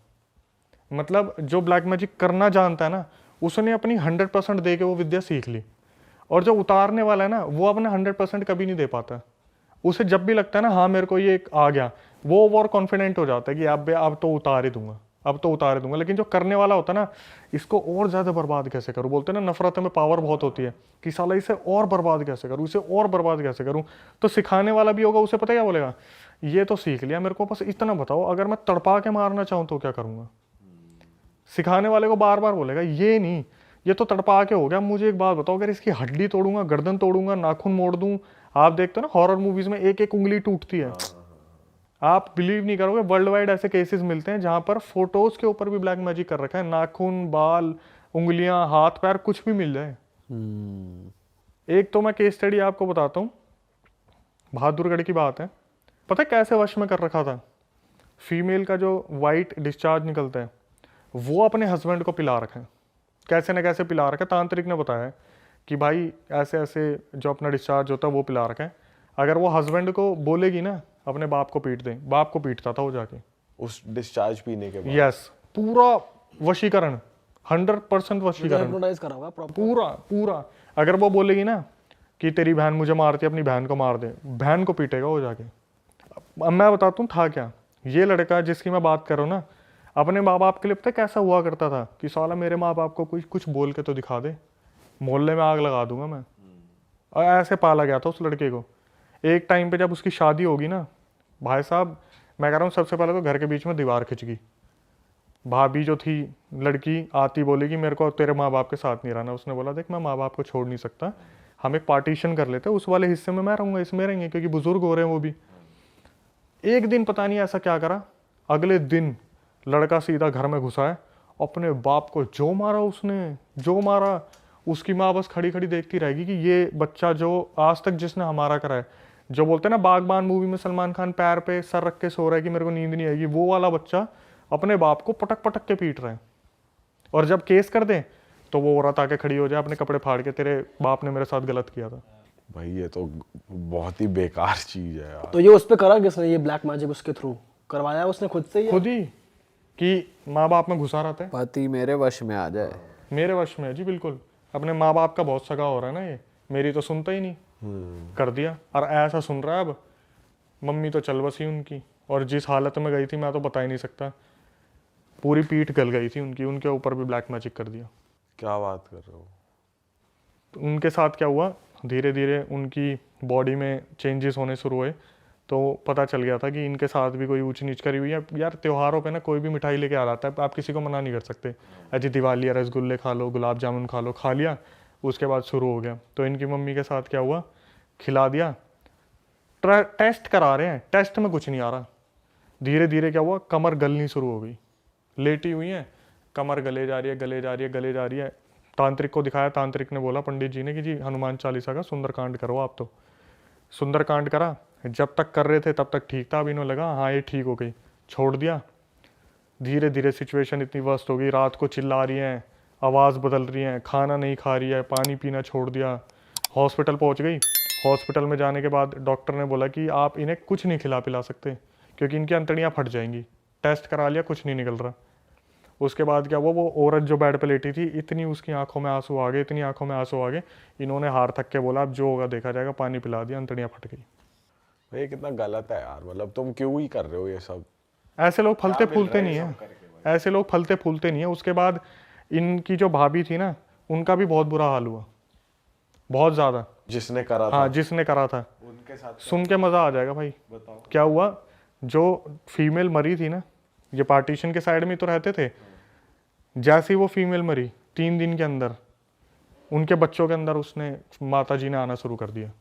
मतलब जो ब्लैक मैजिक करना जानता है ना, उसने अपनी 100% दे के वो विद्या सीख ली। और जो उतारने वाला है ना, वो अपना 100% कभी नहीं दे पाता। उसे जब भी लगता है ना हाँ मेरे को ये आ गया, वो ओवर कॉन्फिडेंट हो जाता है कि अब तो उतार ही दूंगा, अब तो उतार ही दूंगा। लेकिन जो करने वाला होता है ना, इसको और ज़्यादा बर्बाद कैसे करूँ? बोलते हैं ना नफरत में पावर बहुत होती है, कि साला इसे और बर्बाद कैसे करूँ, इसे और बर्बाद कैसे करूँ। तो सिखाने वाला भी होगा, उसे पता क्या बोलेगा? ये तो सीख लिया, मेरे को बस इतना बताओ, अगर मैं तड़पा के मारना चाहूँ तो क्या करूँगा? सिखाने वाले को बार बार बोलेगा ये नहीं, ये तो तड़पा के हो गया, मुझे एक बात बताओ, अगर इसकी हड्डी तोड़ूंगा, गर्दन तोड़ूंगा, नाखून मोड़ दूं। आप देखते हो ना हॉरर मूवीज में एक एक उंगली टूटती है। आप बिलीव नहीं करोगे, वर्ल्ड वाइड ऐसे केसेस मिलते हैं जहां पर फोटोज के ऊपर भी ब्लैक मैजिक कर रखा है। नाखून, बाल, उंगलियां, हाथ पैर कुछ भी मिल जाए। एक तो मैं केस स्टडी आपको बताता हूँ, बहादुरगढ़ की बात है। पता है कैसे वश में कर रखा था? फीमेल का जो वाइट डिस्चार्ज निकलता है, वो अपने हस्बैंड को पिला रखा है, कैसे न कैसे पिला रखा है। तांत्रिक ने बताया है कि भाई ऐसे ऐसे जो अपना डिस्चार्ज होता है वो पिला रखा है। अगर वो हस्बैंड को बोलेगी ना अपने बाप को पीट दे, बाप को पीटता था वो जाके उस डिस्चार्ज पीने के बाद। यस, पूरा वशीकरण, 100% वशीकरण, हिप्नोटाइज करा हुआ प्रॉपर पूरा। अगर वो बोलेगी ना कि तेरी बहन मुझे मारती है, अपनी बहन को मार दे, बहन को पीटेगा वो जाके। अब मैं बताता हूँ था क्या। ये लड़का जिसकी मैं बात कर रहा हूँ ना, अपने माँ बाप के लिए पता कैसा हुआ करता था कि साला मेरे माँ बाप को कुछ बोल के तो दिखा दे, मोहल्ले में आग लगा दूंगा मैं। और ऐसे पाला गया था उस लड़के को। एक टाइम पे जब उसकी शादी होगी ना, भाई साहब मैं कह रहा हूँ, सबसे पहले तो घर के बीच में दीवार खिंच गई। भाभी जो थी लड़की आती, बोली कि मेरे को तेरे माँ बाप के साथ नहीं रहना। उसने बोला देख मैं माँ बाप को छोड़ नहीं सकता, हम एक पार्टीशन कर लेते, उस वाले हिस्से में मैं रहूँगा, इसमें रहेंगे, क्योंकि बुजुर्ग हो रहे हैं वो भी। एक दिन पता नहीं ऐसा क्या करा, अगले दिन लड़का सीधा घर में घुसा है, अपने बाप को जो मारा उसने, जो मारा। उसकी माँ बस खड़ी खड़ी देखती रहेगी कि ये बच्चा जो आज तक जिसने हमारा करा है, जो बोलते हैं ना बागबान मूवी में सलमान खान पैर पे सर रख के सो रहा है कि मेरे को नींद नहीं आएगी, वो वाला बच्चा अपने बाप को पटक पटक के पीट रहा है। और जब केस कर दे तो वो औरत आके खड़ी हो जाए अपने कपड़े फाड़ के, तेरे बाप ने मेरे साथ गलत किया था। भाई ये तो बहुत ही बेकार चीज है यार। तो ये उस पे करा किसने? ये ब्लैक मैजिक उसके थ्रू करवाया उसने खुद से ही? खुद ही, कि माँ बाप में घुसा रहता है। पति मेरे वश में आ जाए। मेरे वश में है जी, बिल्कुल। अपने माँ बाप का बहुत सगा हो रहा है ना ये, मेरी तो सुनता ही नहीं। कर दिया। और ऐसा सुन रहा है अब, मम्मी तो चल बसी उनकी, और जिस हालत में गई थी मैं तो बता ही नहीं सकता, पूरी पीठ गल गई थी उनकी, उनके ऊपर भी ब्लैक मैजिक कर दिया। क्या बात कर रहे हो? तो उनके साथ क्या हुआ, धीरे धीरे उनकी बॉडी में चेंजेस होने शुरू हुए, तो पता चल गया था कि इनके साथ भी कोई ऊंच नीच करी हुई है। यार त्योहारों पे ना कोई भी मिठाई लेके आ जाता है, आप किसी को मना नहीं कर सकते, अजी दिवाली है रसगुल्ले खा लो, गुलाब जामुन खा लो, खा लिया, उसके बाद शुरू हो गया। तो इनकी मम्मी के साथ क्या हुआ, खिला दिया, टेस्ट करा रहे हैं, टेस्ट में कुछ नहीं आ रहा, धीरे धीरे क्या हुआ, कमर गलनी शुरू हो गई, लेटी हुई है, कमर गले जा रही है, गले जा रही है, गले जा रही है। तांत्रिक को दिखाया, तांत्रिक ने बोला पंडित जी ने कि जी हनुमान चालीसा का सुंदरकांड करो आप। तो सुंदरकांड करा, जब तक कर रहे थे तब तक ठीक था, अब इन्होंने लगा हाँ ये ठीक हो गई, छोड़ दिया। धीरे धीरे सिचुएशन इतनी वर्स्ट हो गई, रात को चिल्ला रही हैं, आवाज़ बदल रही हैं, खाना नहीं खा रही है, पानी पीना छोड़ दिया। हॉस्पिटल पहुंच गई, हॉस्पिटल में जाने के बाद डॉक्टर ने बोला कि आप इन्हें कुछ नहीं खिला पिला सकते क्योंकि इनकी अंतड़ियाँ फट जाएंगी। टेस्ट करा लिया, कुछ नहीं निकल रहा। उसके बाद क्या हुआ, वो औरत जो बेड पे लेटी थी, इतनी उसकी आंखों में आंसू आ गए, इतनी आंखों में आंसू आ गए, इन्होंने हार थक के बोला अब जो होगा देखा जाएगा, पानी पिला दिया, अंतड़ियाँ फट गई। ये कितना गलत है यार, मतलब तुम क्यों ही कर रहे हो ये सब? ऐसे लोग फलते फूलते नहीं है, ऐसे लोग फलते फूलते नहीं है। उसके बाद इनकी जो भाभी थी ना, उनका भी बहुत बुरा हाल हुआ, बहुत ज़्यादा। जिसने करा था? हाँ, जिसने करा था। उनके साथ सुन के मज़ा आ जाएगा भाई। बताओ क्या हुआ, जो फीमेल मरी थी ना, ये पार्टीशन के साइड में तो रहते थे, जैसे ही वो फीमेल मरी 3 दिन के अंदर उनके बच्चों के अंदर उसने, माता जी ने आना शुरू कर दिया।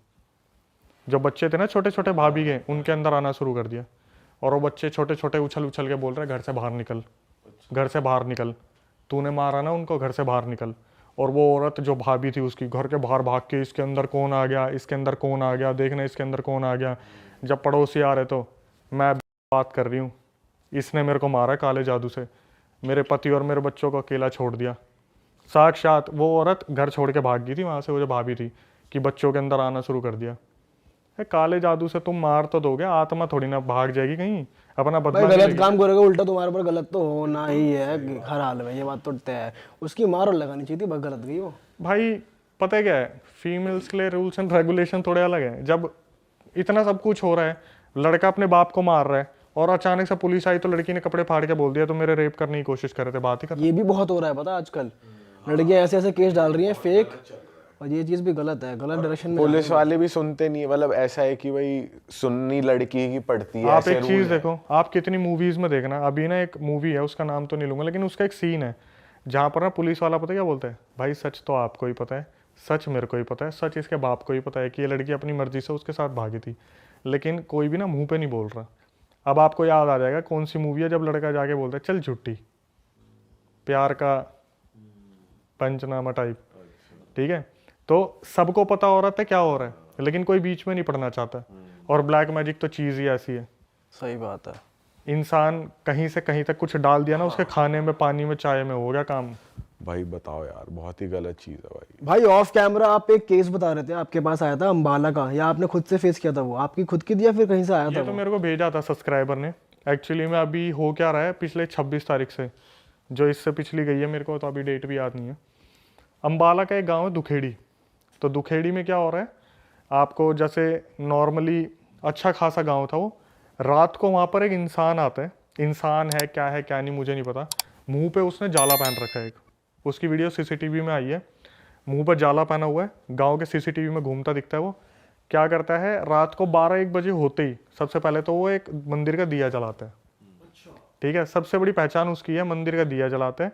जो बच्चे थे ना छोटे छोटे भाभी के, उनके अंदर आना शुरू कर दिया। और वो बच्चे छोटे छोटे उछल उछल के बोल रहे घर से बाहर निकल, घर से बाहर निकल, तूने मारा ना उनको, घर से बाहर निकल। और वो औरत जो भाभी थी उसकी घर के बाहर भाग के, इसके अंदर कौन आ गया, इसके अंदर कौन आ गया, देखना इसके अंदर कौन आ गया। जब पड़ोसी आ रहे तो मैं बात कर रही हूँ, इसने मेरे को मारा काले जादू से, मेरे पति और मेरे बच्चों को अकेला छोड़ दिया। साक्षात वो औरत घर छोड़ के भाग गई थी वहाँ से, वो जो भाभी थी, कि बच्चों के अंदर आना शुरू कर दिया। काले जादू से तुम मार तो दोगे, आत्मा थोड़ी ना भाग जाएगी कहीं, अपना भाई बदला गलत नहीं काम करोगे उल्टा तुम्हारे ऊपर गलत तो होना ही है हर हाल में, ये बात तो तय है। उसकी मार और लगानी चाहिए थी, बस गलत गई वो। भाई पता है क्या है, फीमेल्स के लिए रूल्स एंड रेगुलेशन थोड़े अलग हैं। जब इतना सब कुछ हो रहा है, लड़का अपने बाप को मार रहा है, और अचानक से पुलिस आई तो लड़की ने कपड़े फाड़ के बोल दिया तो मेरे रेप करने की कोशिश कर रहे थे, बात ही कर। ये भी बहुत हो रहा है पता, आजकल लड़कियां ऐसे ऐसे केस डाल रही हैं फेक, और ये चीज़ भी गलत है, गलत डायरेक्शन में। पुलिस वाले भी सुनते नहीं है, मतलब ऐसा है कि भाई सुन्नी लड़की की पड़ती है। आप ऐसे एक rule चीज़ है। देखो, आप कितनी मूवीज में देखना, अभी ना एक मूवी है, उसका नाम तो नहीं लूंगा, लेकिन उसका एक सीन है जहाँ पर ना पुलिस वाला पता क्या बोलता है, भाई सच तो आपको ही पता है, सच मेरे को ही पता है, सच इसके बाप को ही पता है कि ये लड़की अपनी मर्जी से उसके साथ भागी थी, लेकिन कोई भी ना मुंह पे नहीं बोल रहा। अब आपको याद आ जाएगा कौन सी मूवी है, जब लड़का जाके बोलता है चल छुट्टी, प्यार का पंचनामा टाइप, ठीक है। तो सबको पता हो रहा था क्या हो रहा है, लेकिन कोई बीच में नहीं पड़ना चाहता। और ब्लैक मैजिक तो चीज़ ही ऐसी है, सही बात है। इंसान कहीं से कहीं तक कुछ डाल दिया ना उसके खाने में, पानी में, चाय में, हो गया काम। भाई बताओ यार, बहुत ही गलत चीज है भाई। भाई ऑफ कैमरा आप एक केस बता रहे थे, आपके पास आया था अंबाला का, या आपने खुद से फेस किया था? वो आपकी खुद की थी या फिर कहीं से आया था ये तो वो? मेरे को भेजा था सब्सक्राइबर ने। एक्चुअली में अभी हो क्या रहा है, पिछले 26 तारीख से, जो इससे पिछली गई है, मेरे को तो अभी डेट भी याद नहीं है। अंबाला का एक गांव है दुखेड़ी। तो दुखेड़ी में क्या हो रहा है, आपको जैसे नॉर्मली अच्छा खासा गांव था वो, रात को वहाँ पर एक इंसान आता है, इंसान है क्या नहीं मुझे नहीं पता, मुंह पे उसने जाला पहन रखा है एक, उसकी वीडियो सीसीटीवी में आई है, मुंह पर जाला पहना हुआ है, गांव के सीसीटीवी में घूमता दिखता है वो। क्या करता है, रात को 12-1 बजे होते ही सबसे पहले तो वो एक मंदिर का दिया जलाता है, ठीक है, सबसे बड़ी पहचान उसकी है, मंदिर का दिया जलाता है।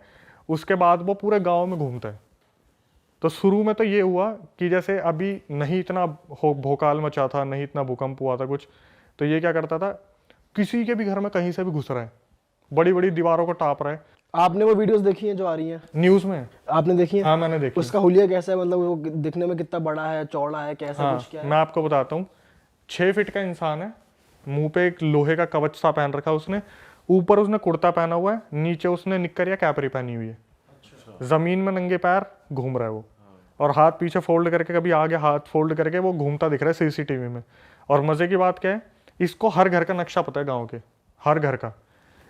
उसके बाद वो पूरे गांव में घूमता है। तो शुरू में तो ये हुआ कि जैसे अभी नहीं इतना भोकाल मचा था, नहीं इतना भूकंप हुआ था कुछ, तो ये क्या करता था, किसी के भी घर में कहीं से भी घुस रहा है, बड़ी बड़ी दीवारों को टाप रहा है। आपने वो वीडियोस देखी हैं जो आ रही हैं न्यूज़ में? आपने देखी है? हाँ मैंने देखी। उसका हुलिया कैसा है, मतलब वो दिखने में कितना बड़ा है, चौड़ा है, कैसा हाँ, कुछ क्या है? मैं आपको बताता हूँ। 6 फीट का इंसान है, मुंह पे एक लोहे का कवच सा पहन रखा है उसने, ऊपर उसने कुर्ता पहना हुआ है, नीचे उसने निक्कर या कैपरी पहनी हुई है, जमीन में नंगे पैर घूम रहा है वो, और हाथ पीछे फोल्ड करके, कभी आगे हाथ फोल्ड करके वो घूमता दिख रहा है सीसीटीवी में। और मजे की बात क्या है, इसको हर घर का नक्शा पता है, गाँव के हर घर का।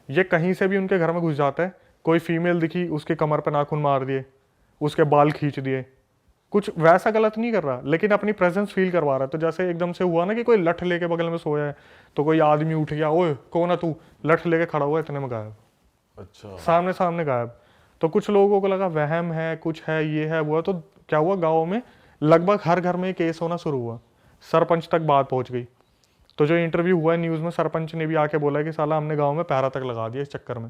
ये कहीं से भी उनके घर में घुस जाता है, कोई फीमेल दिखी उसके कमर पर नाखून मार दिए, उसके बाल खींच दिए, कुछ वैसा गलत नहीं कर रहा, लेकिन अपनी प्रेजेंस फील करवा रहा है। तो जैसे एकदम से हुआ ना कि कोई लठ लेके बगल में सोया है, तो कोई आदमी उठ गया, ओए कौन है तू, लठ लेके खड़ा हुआ है, इतने में गायब, अच्छा सामने सामने गायब। तो कुछ लोगों को लगा वहम है, कुछ है, ये है, वो है। तो क्या हुआ, गाँव में लगभग हर घर में ये केस होना शुरू हुआ, सरपंच तक बात पहुंच गई। तो जो इंटरव्यू हुआ है न्यूज़ में, सरपंच ने भी आके बोला कि साला हमने गांव में पहरा तक लगा दिया इस चक्कर में,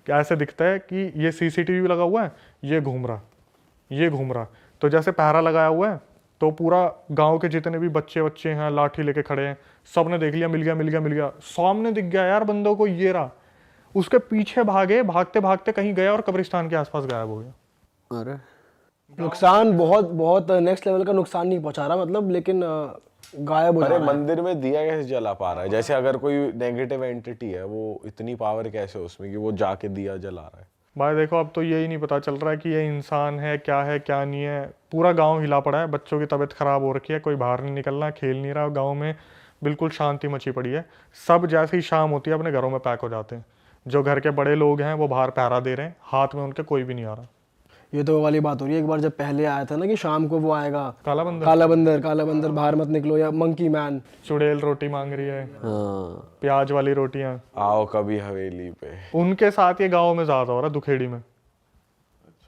कि ऐसे दिखता है कि ये सीसीटीवी लगा हुआ है, ये घूम रहा, ये घूम रहा। तो जैसे पहरा लगाया हुआ है, तो पूरा गांव के जितने भी बच्चे हैं लाठी लेके खड़े हैं, सब ने देख लिया, मिल गया मिल गया मिल गया, सामने दिख गया यार बंदों को, ये रहा। उसके पीछे भागे, भागते भागते कहीं गया और कब्रिस्तान के आसपास गायब हो गया। अरे नुकसान बहुत बहुत नेक्स्ट लेवल का नुकसान नहीं पहुंचा रहा मतलब, लेकिन गायब हो जा अरे रहा है। मंदिर में दिया कैसे जला पा रहा है? जैसे अगर कोई नेगेटिव एंटिटी है, वो इतनी पावर कैसे उसमें कि वो जाके दिया जला रहा है? भाई देखो, अब तो यही नहीं पता चल रहा है कि ये इंसान है क्या नहीं है। पूरा गांव हिला पड़ा है, बच्चों की तबीयत खराब हो रखी है, कोई बाहर नहीं निकलना, खेल नहीं रहा गांव में, बिल्कुल शांति मची पड़ी है। सब जैसे ही शाम होती है अपने घरों में पैक हो जाते हैं। जो घर के बड़े लोग हैं वो बाहर पहरा दे रहे हैं, हाथ में उनके कोई भी नहीं आ रहा। ये तो वो वाली बात हो रही है, एक बार जब पहले आया था ना कि शाम को वो आएगा, काला बंदर, काला बंदर बाहर मत निकलो, या मंकी मैन। चुड़ैल रोटी मांग रही है, हाँ प्याज वाली रोटियां, आओ कभी हवेली पे। उनके साथ ये गाँव में ज़्यादा हो रहा है, दुखेड़ी में।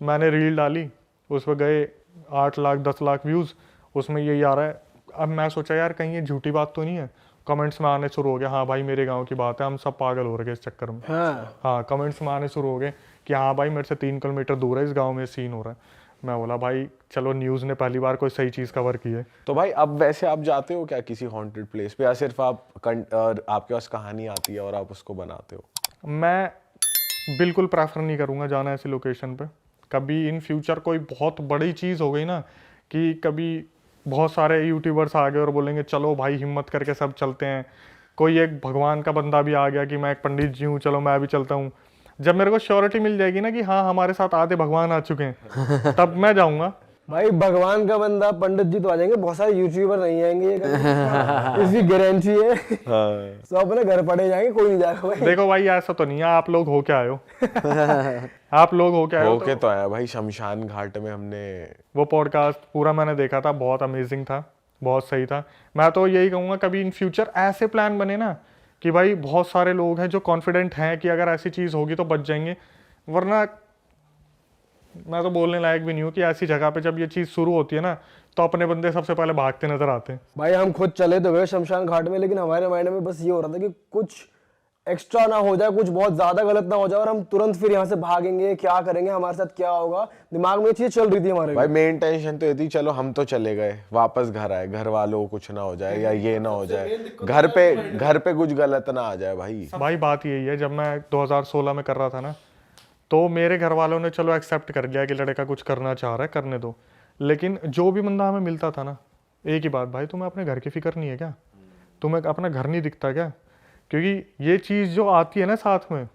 मैंने रील डाली, उस पर गए 8 लाख 10 लाख व्यूज़, उसमें यही आ रहा है। अब मैं सोचा यार कहीं ये झूठी बात तो नहीं है, कमेंट्स में आने शुरू हो गया, हाँ भाई मेरे गांव की बात है, हम सब पागल हो रहे हैं इस चक्कर में। हाँ, कमेंट्स में आने शुरू हो गए कि हाँ भाई मेरे से 3 किलोमीटर दूर है, इस गांव में सीन हो रहा है। मैं बोला भाई चलो, न्यूज़ ने पहली बार कोई सही चीज़ कवर की है। तो भाई अब वैसे आप जाते हो क्या किसी हॉन्टेड प्लेस पे, या सिर्फ आपके पास कहानी आती है और आप उसको बनाते हो? मैं बिल्कुल प्रेफर नहीं करूँगा जाना ऐसी लोकेशन पे। कभी इन फ्यूचर कोई बहुत बड़ी चीज़ हो गई ना, कि कभी बहुत सारे यूट्यूबर्स आ गए और बोलेंगे चलो भाई हिम्मत करके सब चलते हैं, कोई एक भगवान का बंदा भी आ गया कि मैं एक पंडित जी हूँ, चलो मैं भी चलता हूँ, जब मेरे को श्योरिटी मिल जाएगी ना कि हाँ हमारे साथ आधे भगवान आ चुके हैं, तब मैं जाऊँगा। भाई भगवान का बंदा पंडित जी तो आ जाएंगे, बहुत सारे यूट्यूबर नहीं आएंगे, ये इसकी गारंटी है। सब अपने घर पड़े जाएंगे, कोई नहीं जाएगा भाई। देखो भाई ऐसा तो नहीं है, आप लोग हो क्या आए हो आप लोग हो क्या आए हो। ओके तो आया भाई, शमशान घाट में हमने वो पॉडकास्ट पूरा मैंने देखा था, बहुत अमेजिंग था, बहुत सही था। मैं तो यही कहूँगा कभी इन फ्यूचर ऐसे प्लान बने ना कि भाई बहुत सारे लोग हैं जो कॉन्फिडेंट हैं कि अगर ऐसी चीज़ होगी तो बच जाएंगे, वरना मैं तो बोलने लायक भी नहीं हूँ कि ऐसी जगह पे जब ये चीज़ शुरू होती है ना, तो अपने बंदे सबसे पहले भागते नजर आते हैं। भाई हम खुद चले तो गए शमशान घाट में, लेकिन हमारे माइंड में बस ये हो रहा था कि कुछ एक्स्ट्रा ना हो जाए, कुछ बहुत ज्यादा गलत ना हो जाए और हम तुरंत फिर यहाँ से भागेंगे, क्या करेंगे, हमारे साथ क्या होगा, दिमाग में ये चीज चल रही थी हमारे। भाई मेन टेंशन तो ये थी, चलो हम तो चले गए, वापस घर आए, घर वालों को कुछ ना हो जाए या ये ना हो जाए, घर पे कुछ गलत ना आ जाए। भाई बात यही है, जब मैं 2016 में कर रहा था ना, तो मेरे घर वालों ने चलो एक्सेप्ट कर लिया कि लड़का कुछ करना चाह रहा है, करने दो। लेकिन जो भी बंदा हमें मिलता था ना, एक ही बात, भाई तुम्हें अपने घर की फिक्र नहीं है क्या, तुम्हें अपना घर नहीं दिखता क्या? क्योंकि ये चीज़ जो आती है ना साथ में,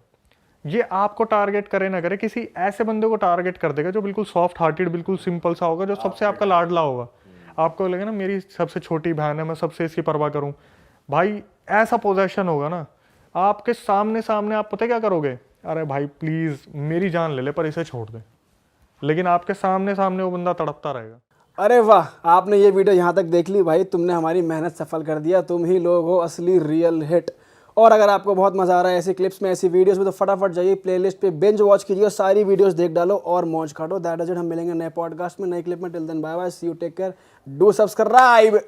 ये आपको टारगेट करे ना करे, किसी ऐसे बंदे को टारगेट कर देगा जो बिल्कुल सॉफ्ट हार्टेड, बिल्कुल सिंपल सा होगा, जो सबसे आपका लाडला होगा। आपको लगेगा ना मेरी सबसे छोटी बहन है, मैं सबसे इसकी परवाह करूँ। भाई ऐसा पोजेशन होगा ना आपके सामने सामने, आप पता क्या करोगे, अरे भाई प्लीज़ मेरी जान ले ले पर इसे छोड़ दे, लेकिन आपके सामने सामने वो बंदा तड़पता रहेगा। अरे वाह, आपने ये वीडियो यहाँ तक देख ली भाई, तुमने हमारी मेहनत सफल कर दिया, तुम ही लोग हो असली रियल हिट। और अगर आपको बहुत मजा आ रहा है ऐसी क्लिप्स में, ऐसी वीडियोस में, तो फटाफट जाइए प्लेलिस्ट पे बिंज वॉच कीजिए, सारी वीडियोस देख डालो और मौज काटो। दैट इज इट, हम मिलेंगे नए पॉडकास्ट में, नए क्लिप में। Till then bye bye, see you, take care, do subscribe.